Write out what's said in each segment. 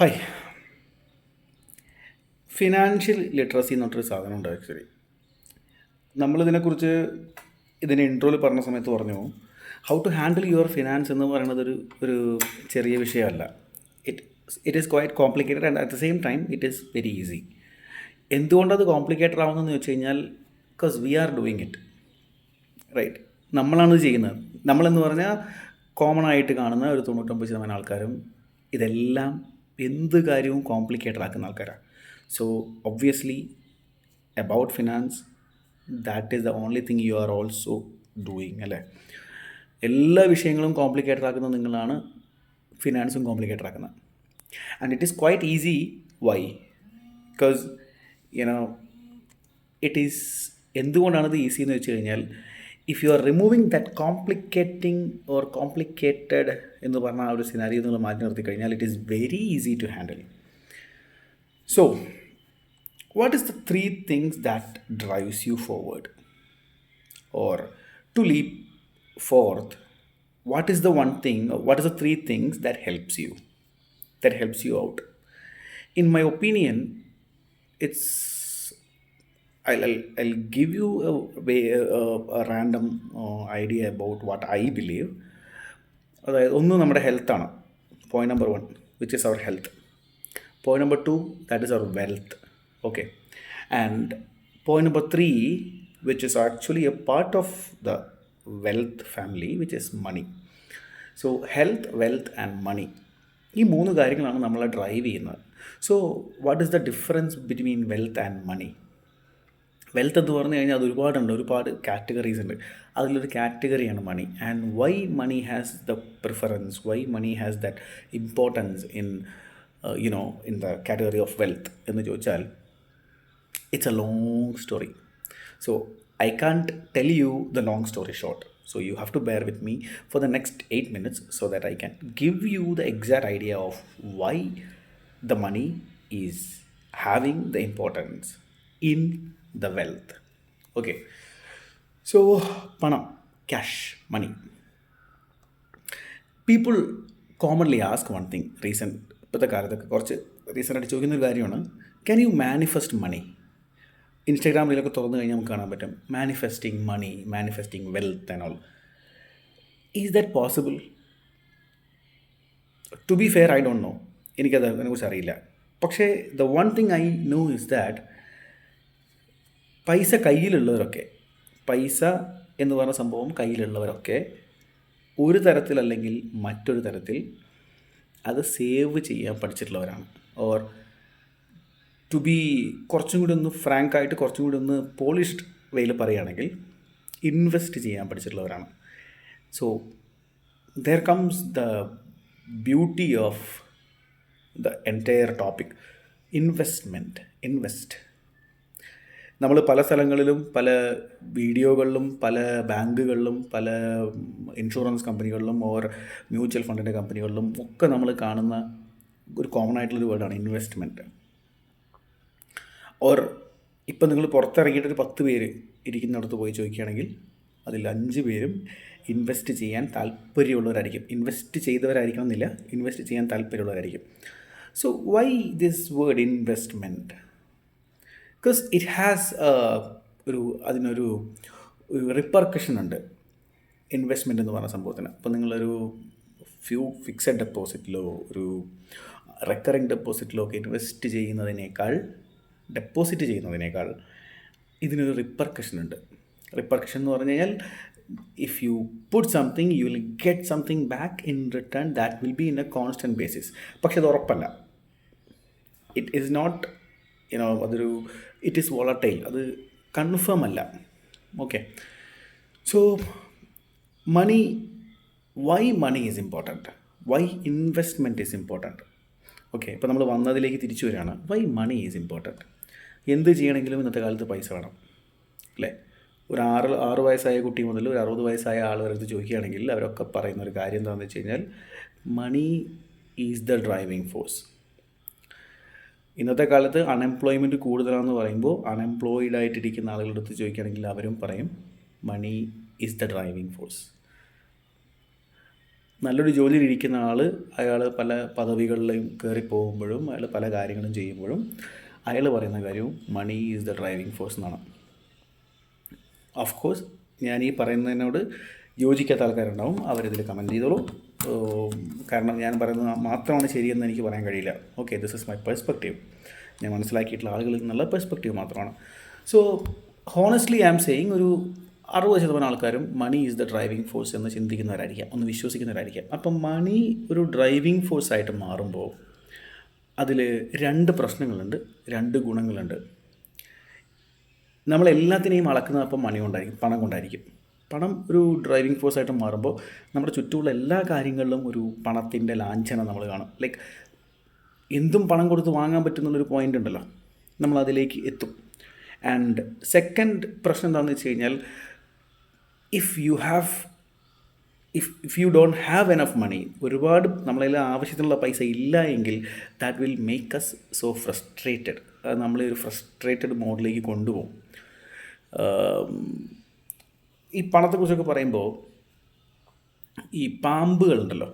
Hi. Financial literacy എന്ന് പറഞ്ഞൊരു സാധനമുണ്ട് ആക്ച്വലി. നമ്മളിതിനെക്കുറിച്ച് ഇതിൻ്റെ ഇൻട്രോയിൽ പറഞ്ഞ സമയത്ത് പറഞ്ഞു how to handle your finance എന്ന് പറയുന്നത് ഒരു ചെറിയ വിഷയമല്ല. It it is quite complicated and at the same time it is very easy. എന്തുകൊണ്ടത് കോംപ്ലിക്കേറ്റഡ് ആവുന്നതെന്ന് വെച്ച് കഴിഞ്ഞാൽ because we are doing it right. നമ്മളാണ് ഇത് ചെയ്യുന്നത്. നമ്മളെന്ന് പറഞ്ഞാൽ കോമൺ ആയിട്ട് കാണുന്ന ഒരു 99% ആൾക്കാരും ഇതെല്ലാം എന്ത് കാര്യവും കോംപ്ലിക്കേറ്റഡ് ആക്കുന്ന ആൾക്കാരാണ്. So obviously about finance that is the only thing you are also doing അല്ലേ. എല്ലാ വിഷയങ്ങളും കോംപ്ലിക്കേറ്റഡ് ആക്കുന്നത് നിങ്ങളാണ്, ഫിനാൻസും കോംപ്ലിക്കേറ്റഡ് ആക്കുന്നത്. And it is quite easy. Why? Because you know it is എന്തുകൊണ്ടാണത് ഈസി എന്ന് വെച്ച് കഴിഞ്ഞാൽ if you are removing that complicating or complicated എന്ന് പറഞ്ഞ ആ ഒരു സിനാരിയോ നിങ്ങൾ മാറ്റി നിർത്തി കഴിഞ്ഞാൽ it is very easy to handle. So what is the three things that drives you forward or to leap forth? What is the one thing, or what is the three things that helps you out? In my opinion, it's I'll give you a random idea about what I believe. അതായത് ഒന്ന് നമ്മുടെ ഹെൽത്താണ്. Point number 1 which is our health. Point number 2 that is our wealth. Okay, and point number 3, which is actually a part of the wealth family, which is money. So health, wealth and money, ഈ 3 കാര്യങ്ങളാണ് നമ്മളെ drive ചെയ്യുന്നത്. So what is the difference between wealth and money? Wealth എന്ന് പറഞ്ഞു കഴിഞ്ഞാൽ അത് ഒരുപാട് categories ഉണ്ട്. അതിലൊരു കാറ്റഗറിയാണ് money. And why money has the preference, why money has that importance in in the category of wealth എന്ന് ചോദിച്ചാൽ it's a long story. So I can't tell you the long story short. So you have to bear with me for the next 8 minutes so that I can give you the exact idea of why the money is having the importance in the wealth. Okay. So panam, cash, money. People commonly ask one thing. ഇപ്പോഴത്തെ കാലത്തൊക്കെ കുറച്ച് റീസെൻ്റായിട്ട് ചോദിക്കുന്നൊരു കാര്യമാണ്, can you manifest money? ഇൻസ്റ്റാഗ്രാമിലൊക്കെ തുറന്നു കഴിഞ്ഞാൽ നമുക്ക് കാണാൻ പറ്റും manifesting money, manifesting wealth and all. Is that possible? To be fair, I don't know. എനിക്കത് അതിനെക്കുറിച്ച് അറിയില്ല. പക്ഷേ the one thing I know is that പൈസ കയ്യിലുള്ളവരൊക്കെ, പൈസ എന്ന് പറഞ്ഞ സംഭവം കയ്യിലുള്ളവരൊക്കെ ഒരു തരത്തിലല്ലെങ്കിൽ മറ്റൊരു തരത്തിൽ അത് സേവ് ചെയ്യാൻ പഠിച്ചിട്ടുള്ളവരാണ്. ഓർ ടു ബി കുറച്ചും കൂടി ഒന്ന് ഫ്രാങ്കായിട്ട് കുറച്ചും കൂടി ഒന്ന് പോളിഷ്ഡ് വേയിൽ പറയുകയാണെങ്കിൽ ഇൻവെസ്റ്റ് ചെയ്യാൻ പഠിച്ചിട്ടുള്ളവരാണ്. So there comes the beauty of the entire topic. Invest. നമ്മൾ പല സ്ഥലങ്ങളിലും പല വീഡിയോകളിലും പല ബാങ്കുകളിലും പല ഇൻഷുറൻസ് കമ്പനികളിലും ഓർ മ്യൂച്വൽ ഫണ്ടിൻ്റെ കമ്പനികളിലും ഒക്കെ നമ്മൾ കാണുന്ന ഒരു കോമൺ ആയിട്ടുള്ളൊരു വേർഡാണ് ഇൻവെസ്റ്റ്മെൻറ്റ്. ഓർ ഇപ്പം നിങ്ങൾ പുറത്തിറങ്ങിയിട്ടൊരു 10 പേര് ഇരിക്കുന്നിടത്ത് പോയി ചോദിക്കുകയാണെങ്കിൽ അതിൽ 5 പേരും ഇൻവെസ്റ്റ് ചെയ്യാൻ താല്പര്യമുള്ളവരായിരിക്കും. ഇൻവെസ്റ്റ് ചെയ്തവരായിരിക്കണം എന്നില്ല, ഇൻവെസ്റ്റ് ചെയ്യാൻ താല്പര്യമുള്ളവരായിരിക്കും. So why this word investment? Because it has അതിനൊരു റിപ്പർക്കഷൻ ഉണ്ട് ഇൻവെസ്റ്റ്മെൻറ്റ് എന്ന് പറഞ്ഞ സംഭവത്തിന്. അപ്പോൾ നിങ്ങളൊരു ഫിക്സഡ് ഡെപ്പോസിറ്റിലോ ഒരു റെക്കറിങ് ഡെപ്പോസിറ്റിലോ ഒക്കെ ഡെപ്പോസിറ്റ് ചെയ്യുന്നതിനേക്കാൾ ഇതിനൊരു റിപ്പർക്കഷൻ ഉണ്ട്. റിപ്പർക്കഷൻ എന്ന് പറഞ്ഞു കഴിഞ്ഞാൽ if you put something you will get something back in return that will be in a constant basis. പക്ഷെ അത് ഉറപ്പല്ല. ഇറ്റ് ഈസ് നോട്ട് അതൊരു ഇറ്റ് ഈസ് വോളട്ടൈൽ, അത് കൺഫേം അല്ല. Okay. So money, why money is important, why investment is important. Okay, ഇപ്പോൾ നമ്മൾ വന്നതിലേക്ക് തിരിച്ചു വരികയാണ്. Why money is important. എന്ത് ചെയ്യണമെങ്കിലും ഇന്നത്തെ കാലത്ത് പൈസ വേണം അല്ലേ. ഒരു 6 വയസ്സായ കുട്ടി മുതൽ ഒരു 60 വയസ്സായ ആൾ വരെ ചോദിക്കുകയാണെങ്കിൽ അവരൊക്കെ പറയുന്ന ഒരു കാര്യം എന്താണെന്ന് വെച്ച് കഴിഞ്ഞാൽ money is the driving force. ഇന്നത്തെ കാലത്ത് അൺഎംപ്ലോയ്മെൻറ്റ് കൂടുതലാണെന്ന് പറയുമ്പോൾ അൺഎംപ്ലോയിഡ് ആയിട്ടിരിക്കുന്ന ആളുകളുടെ അടുത്ത് ചോദിക്കുകയാണെങ്കിൽ അവരും പറയും money is the driving force. നല്ലൊരു ജോലിയിലിരിക്കുന്ന ആൾ, അയാൾ പല പദവികളിലും കയറി പോകുമ്പോഴും അയാൾ പല കാര്യങ്ങളും ചെയ്യുമ്പോഴും അയാൾ പറയുന്ന കാര്യവും money is the driving force എന്നാണ്. ഓഫ് കോഴ്സ് ഞാൻ ഈ പറയുന്നതിനോട് യോജിക്കാത്ത ആൾക്കാരുണ്ടാവും, അവരിതിൽ കമൻറ്റ് ചെയ്തോളൂ. കാരണം ഞാൻ പറയുന്നത് മാത്രമാണ് ശരിയെന്ന് എനിക്ക് പറയാൻ കഴിയില്ല. Okay, this is my perspective. ഞാൻ മനസ്സിലാക്കിയിട്ടുള്ള ആളുകളിൽ നിന്നുള്ള പെർസ്പെക്റ്റീവ് മാത്രമാണ്. So honestly I am saying, ഒരു 60% ആൾക്കാരും money is the driving force എന്ന് ചിന്തിക്കുന്നവരായിരിക്കാം, ഒന്ന് വിശ്വസിക്കുന്നവരായിരിക്കാം. അപ്പം മണി ഒരു ഡ്രൈവിംഗ് ഫോഴ്സായിട്ട് മാറുമ്പോൾ അതിൽ 2 പ്രശ്നങ്ങളുണ്ട്, 2 ഗുണങ്ങളുണ്ട്. നമ്മളെല്ലാത്തിനെയും അളക്കുന്നത് അപ്പം മണി കൊണ്ടായിരിക്കും, പണം കൊണ്ടായിരിക്കും. പണം ഒരു ഡ്രൈവിംഗ് ഫോഴ്സായിട്ട് മാറുമ്പോൾ നമ്മുടെ ചുറ്റുമുള്ള എല്ലാ കാര്യങ്ങളിലും ഒരു പണത്തിൻ്റെ ലാഞ്ചന നമ്മൾ കാണും. ലൈക്ക് എന്തും പണം കൊടുത്ത് വാങ്ങാൻ പറ്റുന്നുള്ളൊരു പോയിൻ്റ് ഉണ്ടല്ലോ, നമ്മളതിലേക്ക് എത്തും. ആൻഡ് സെക്കൻഡ് പ്രശ്നം എന്താണെന്ന് വെച്ച് കഴിഞ്ഞാൽ, if you don't have enough money, ഒരുപാട് നമ്മളെല്ലാം ആവശ്യത്തിനുള്ള പൈസ ഇല്ല എങ്കിൽ that will make us so frustrated. അത് നമ്മളെ ഒരു ഫ്രസ്ട്രേറ്റഡ് മോഡിലേക്ക് കൊണ്ടുപോകും. ഈ പണത്തെക്കുറിച്ചൊക്കെ പറയുമ്പോൾ ഈ പാമ്പുകളുണ്ടല്ലോ,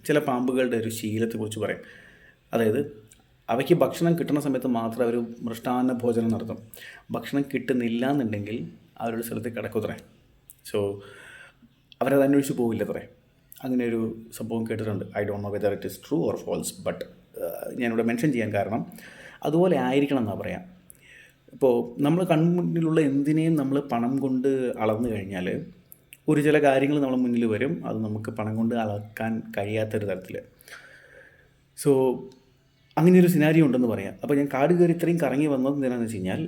ചില പാമ്പുകളുടെ ഒരു ശീലത്തെക്കുറിച്ച് പറയും. അതായത് അവയ്ക്ക് ഭക്ഷണം കിട്ടുന്ന സമയത്ത് മാത്രം അവർ മൃഷ്ടാന്ന ഭോജനം നടത്തും. ഭക്ഷണം കിട്ടുന്നില്ല എന്നുണ്ടെങ്കിൽ അവരുടെ സ്ഥലത്ത് കിടക്കുത്രേ. സോ അവരത് അന്വേഷിച്ച് പോവില്ലത്രേ. അങ്ങനെ ഒരു സംഭവം കേട്ടിട്ടുണ്ട്. I don't know whether it is true or false, but ഞാനിവിടെ മെൻഷൻ ചെയ്യാൻ കാരണം അതുപോലെ ആയിരിക്കണം എന്നാണ് പറയാം. ഇപ്പോൾ നമ്മൾ കൺമുന്നിലുള്ള എന്തിനേയും നമ്മൾ പണം കൊണ്ട് അളന്നു കഴിഞ്ഞാൽ ഒരു ചില കാര്യങ്ങൾ നമ്മുടെ മുന്നിൽ വരും, അത് നമുക്ക് പണം കൊണ്ട് അളക്കാൻ കഴിയാത്തൊരു തരത്തിൽ. സോ അങ്ങനെയൊരു സിനാരിയോ ഉണ്ടെന്ന് പറയാം. അപ്പോൾ ഞാൻ കാട് കയറി ഇത്രയും കറങ്ങി വന്നത് എന്താണെന്ന് വെച്ച് കഴിഞ്ഞാൽ,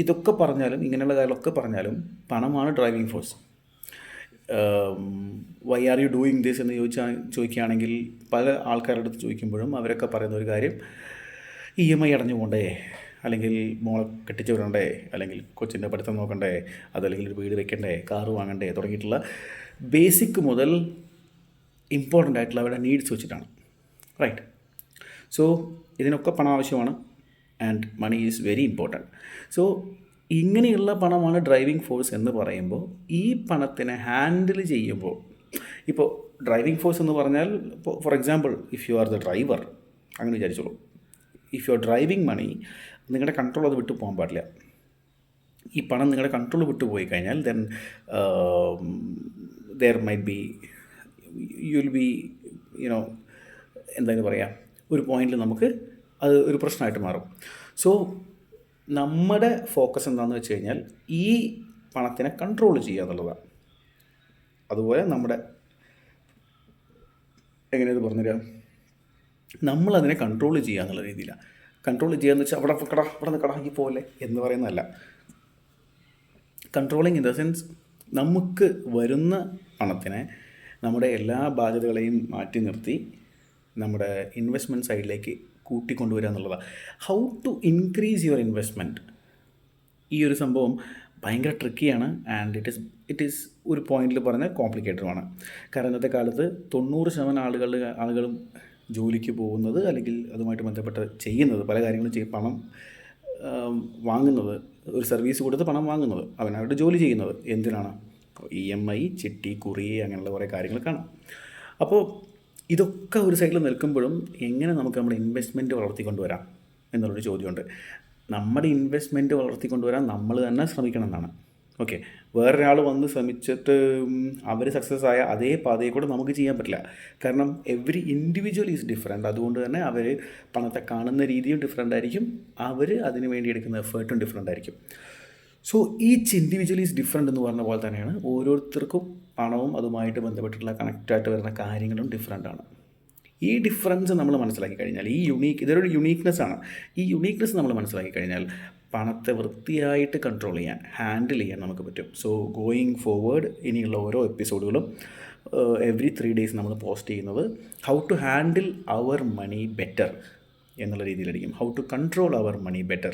ഇതൊക്കെ പറഞ്ഞാലും ഇങ്ങനെയുള്ള കാര്യങ്ങളൊക്കെ പറഞ്ഞാലും പണമാണ് driving force. Why are you doing this എന്ന് ചോദിക്കുകയാണെങ്കിൽ പല ആൾക്കാരുടെ അടുത്ത് ചോദിക്കുമ്പോഴും അവരൊക്കെ പറയുന്ന ഒരു കാര്യം, EMI അടഞ്ഞു പോകണ്ടേ, അല്ലെങ്കിൽ മോളെ കെട്ടിച്ച് വിടണ്ടേ, അല്ലെങ്കിൽ കൊച്ചിൻ്റെ പഠിത്തം നോക്കണ്ടേ, അതല്ലെങ്കിൽ ഒരു വീട് വെക്കണ്ടേ, കാറ് വാങ്ങണ്ടേ, തുടങ്ങിയിട്ടുള്ള ബേസിക് മുതൽ ഇമ്പോർട്ടൻ്റ് ആയിട്ടുള്ള അവരുടെ നീഡ്സ് വെച്ചിട്ടാണ്. റൈറ്റ്. സോ ഇതിനൊക്കെ പണം ആവശ്യമാണ്, and money is very important. So ഇങ്ങനെയുള്ള പണമാണ് ഡ്രൈവിംഗ് ഫോഴ്സ് എന്ന് പറയുമ്പോൾ, ഈ പണത്തിനെ ഹാൻഡിൽ ചെയ്യുമ്പോൾ, ഇപ്പോൾ ഡ്രൈവിംഗ് ഫോഴ്സ് എന്ന് പറഞ്ഞാൽ, ഇപ്പോൾ for example if you are the driver, അങ്ങനെ വിചാരിച്ചോളൂ. ഇഫ് യു ആർ ഡ്രൈവിംഗ് മണി, നിങ്ങളുടെ കൺട്രോൾ അത് വിട്ടു പോകാൻ പാടില്ല. ഈ പണം നിങ്ങളുടെ കൺട്രോൾ വിട്ടു പോയി കഴിഞ്ഞാൽ then there might be you will be എന്തായാലും പറയാം, ഒരു പോയിന്റിൽ നമുക്ക് അത് ഒരു പ്രശ്നമായിട്ട് മാറും. സോ നമ്മുടെ ഫോക്കസ് എന്താണെന്ന് വെച്ച് കഴിഞ്ഞാൽ ഈ പണത്തിനെ കൺട്രോൾ ചെയ്യുക എന്നുള്ളതാണ്. അതുപോലെ നമ്മുടെ എങ്ങനെയത് പറഞ്ഞുതരാം, നമ്മളതിനെ കൺട്രോൾ ചെയ്യുക എന്നുള്ള രീതിയിലാണ്. കൺട്രോൾ ചെയ്യുക എന്ന് വെച്ചാൽ അവിടെ നിന്ന് കടാക്കി പോലെ എന്ന് പറയുന്നതല്ല. കൺട്രോളിങ് ഇൻ ദ സെൻസ്, നമുക്ക് വരുന്ന പണത്തിനെ നമ്മുടെ എല്ലാ ബാധ്യതകളെയും മാറ്റി നിർത്തി നമ്മുടെ ഇൻവെസ്റ്റ്മെൻറ്റ് സൈഡിലേക്ക് കൂട്ടിക്കൊണ്ടുവരിക എന്നുള്ളതാണ്. How to increase your investment, ഈ ഒരു സംഭവം ഭയങ്കര ട്രിക്കിയാണ്. ആൻഡ് ഇറ്റ് ഈസ് ഒരു പോയിന്റിൽ പറഞ്ഞാൽ കോംപ്ലിക്കേറ്റഡുമാണ്. കാരണം ഇന്നത്തെ കാലത്ത് 90% ആളുകളും ജോലിക്ക് പോകുന്നത്, അല്ലെങ്കിൽ അതുമായിട്ട് ബന്ധപ്പെട്ട് ചെയ്യുന്നത്, പല കാര്യങ്ങളും പണം വാങ്ങുന്നത്, ഒരു സർവീസ് കൊടുത്ത് പണം വാങ്ങുന്നത്, അവനവരുടെ ജോലി ചെയ്യുന്നത് എന്തിനാണ്? EMI, ചിട്ടി, കുറി, അങ്ങനെയുള്ള കുറേ കാര്യങ്ങൾ കാണാം. അപ്പോൾ ഇതൊക്കെ ഒരു സൈഡിൽ നിൽക്കുമ്പോഴും എങ്ങനെ നമുക്ക് നമ്മുടെ ഇൻവെസ്റ്റ്മെൻറ്റ് വളർത്തിക്കൊണ്ടുവരാം എന്നുള്ളൊരു ചോദ്യമുണ്ട്. നമ്മുടെ ഇൻവെസ്റ്റ്മെൻറ്റ് വളർത്തിക്കൊണ്ടുവരാൻ നമ്മൾ തന്നെ ശ്രമിക്കണം എന്നാണ്. ഓക്കെ, വേറൊരാൾ വന്ന് ശ്രമിച്ചിട്ട് അവർ സക്സസ് ആയ അതേ പാതയെ കൂടെ നമുക്ക് ചെയ്യാൻ പറ്റില്ല. കാരണം എവറി ഇൻഡിവിജ്വൽ ഈസ് ഡിഫറെൻ്റ്. അതുകൊണ്ട് തന്നെ അവർ പണത്തെ കാണുന്ന രീതിയും ഡിഫറെൻ്റ് ആയിരിക്കും, അവർ അതിന് വേണ്ടി എടുക്കുന്ന എഫേർട്ടും ഡിഫറെൻ്റ് ആയിരിക്കും. So each individual is different എന്ന് പറഞ്ഞ പോലെ തന്നെയാണ് ഓരോരുത്തർക്കും പണവും അതുമായിട്ട് ബന്ധപ്പെട്ടിട്ടുള്ള കണക്റ്റായിട്ട് വരുന്ന കാര്യങ്ങളും ഡിഫറെൻ്റാണ്. ഈ ഡിഫറൻസ് നമ്മൾ മനസ്സിലാക്കി കഴിഞ്ഞാൽ, ഇതൊരു യുണീക്നെസ്സാണ്. ഈ യുണീക്നെസ് നമ്മൾ മനസ്സിലാക്കി കഴിഞ്ഞാൽ പണത്തെ വൃത്തിയായിട്ട് കൺട്രോൾ ചെയ്യാൻ, ഹാൻഡിൽ ചെയ്യാൻ നമുക്ക് പറ്റും. സോ ഗോയിങ് ഫോർവേഡ് ഇനിയുള്ള ഓരോ എപ്പിസോഡുകളും എവറി 3 days നമ്മൾ പോസ്റ്റ് ചെയ്യുന്നത് how to handle our money better എന്നുള്ള രീതിയിലായിരിക്കും. How to control our money better,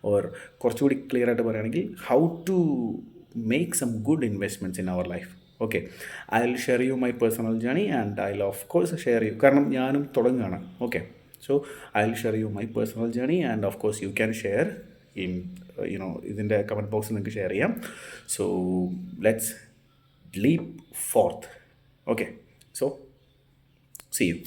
or കുറച്ചുകൂടി ക്ലിയർ ആയിട്ട് പറയുകയാണെങ്കിൽ how to make some good investments in our life. Okay, I will share you my personal journey and I will of course share you, കാരണം ഞാനും തുടങ്ങുകയാണ്. Okay, so I will share you my personal journey and of course you can share in ഇതിൻ്റെ comment ബോക്സിൽ നിങ്ങൾക്ക് share ചെയ്യാം. So let's leap forth. Okay, so see you.